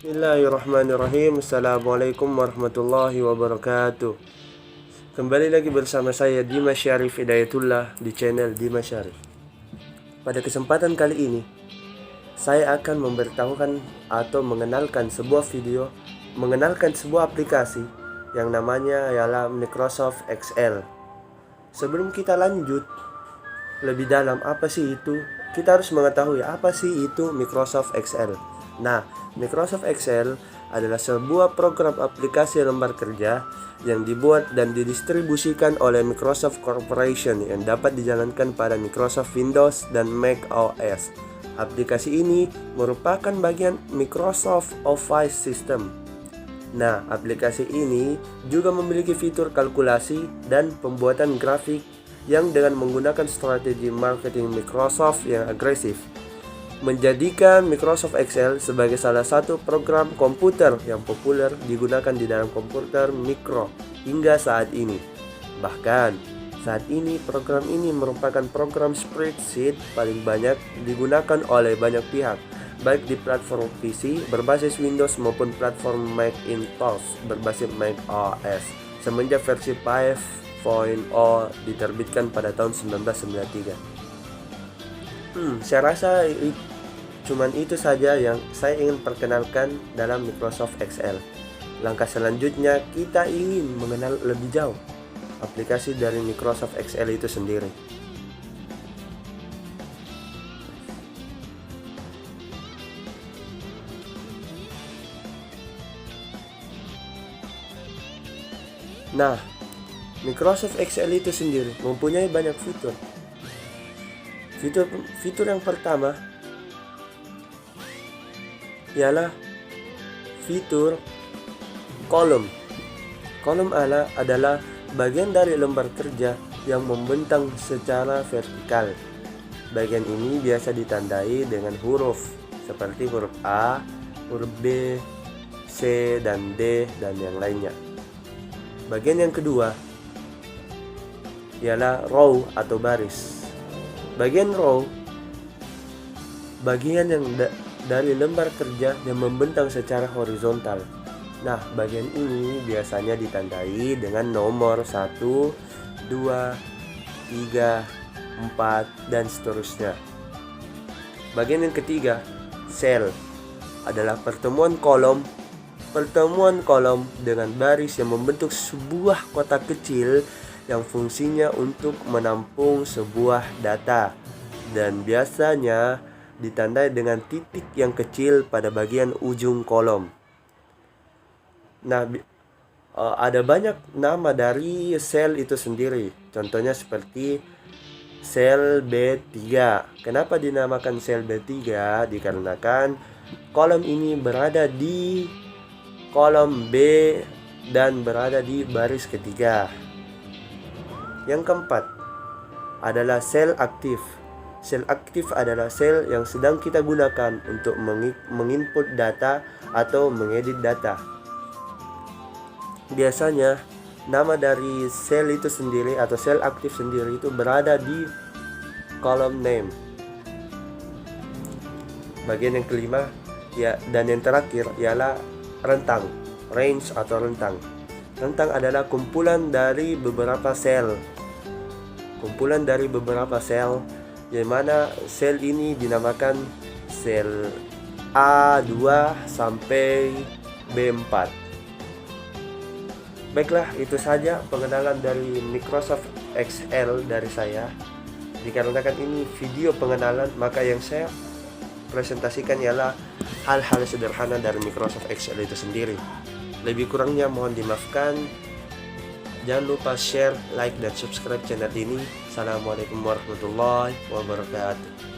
Bismillahirrahmanirrahim. Assalamualaikum warahmatullahi wabarakatuh. Kembali lagi bersama saya Dimas Syarif Hidayatullah di channel Dimas Syarif. Pada kesempatan kali ini saya akan memberitahukan atau mengenalkan sebuah aplikasi yang namanya ialah Microsoft Excel. Sebelum kita lanjut lebih dalam apa sih itu, kita harus mengetahui apa sih itu Microsoft Excel. Nah, Microsoft Excel adalah sebuah program aplikasi lembar kerja yang dibuat dan didistribusikan oleh Microsoft Corporation yang dapat dijalankan pada Microsoft Windows dan Mac OS. Aplikasi ini merupakan bagian Microsoft Office System. Nah, aplikasi ini juga memiliki fitur kalkulasi dan pembuatan grafik yang dengan menggunakan strategi marketing Microsoft yang agresif, menjadikan Microsoft Excel sebagai salah satu program komputer yang populer digunakan di dalam komputer mikro hingga saat ini. Bahkan, saat ini program ini merupakan program spreadsheet paling banyak digunakan oleh banyak pihak, baik di platform PC berbasis Windows maupun platform Macintosh berbasis Mac OS semenjak versi 5.0 diterbitkan pada tahun 1993. Saya rasa cuman itu saja yang saya ingin perkenalkan dalam Microsoft Excel. Langkah selanjutnya kita ingin mengenal lebih jauh aplikasi dari Microsoft Excel itu sendiri. Nah, Microsoft Excel itu sendiri mempunyai banyak fitur. Fitur yang pertama ialah fitur kolom. Kolom adalah bagian dari lembar kerja yang membentang secara vertikal. Bagian ini biasa ditandai dengan huruf seperti huruf A, huruf B, C, dan D, dan yang lainnya. Bagian yang kedua ialah row atau baris. Bagian row, bagian yang dari lembar kerja yang membentang secara horizontal. Nah, bagian ini biasanya ditandai dengan nomor 1, 2, 3, 4, dan seterusnya. Bagian yang ketiga, sel, adalah pertemuan kolom dengan baris yang membentuk sebuah kotak kecil yang fungsinya untuk menampung sebuah data dan biasanya ditandai dengan titik yang kecil pada bagian ujung kolom. Nah, ada banyak nama dari sel itu sendiri. Contohnya seperti sel B3. Kenapa dinamakan sel B3? Dikarenakan kolom ini berada di kolom B dan berada di baris ketiga. Yang keempat adalah sel aktif. Sel aktif adalah sel yang sedang kita gunakan untuk menginput data atau mengedit data. Biasanya nama dari sel itu sendiri atau sel aktif sendiri itu berada di kolom name. Bagian yang kelima dan yang terakhir ialah rentang, range atau rentang. Rentang adalah kumpulan dari beberapa sel. Di mana sel ini dinamakan sel A2 sampai B4. Baiklah, itu saja pengenalan dari Microsoft Excel dari saya. Dikarenakan ini video pengenalan, maka yang saya presentasikan ialah hal-hal sederhana dari Microsoft Excel itu sendiri. Lebih kurangnya mohon dimaafkan. Jangan lupa share, like, dan subscribe channel ini. Assalamualaikum warahmatullahi wabarakatuh.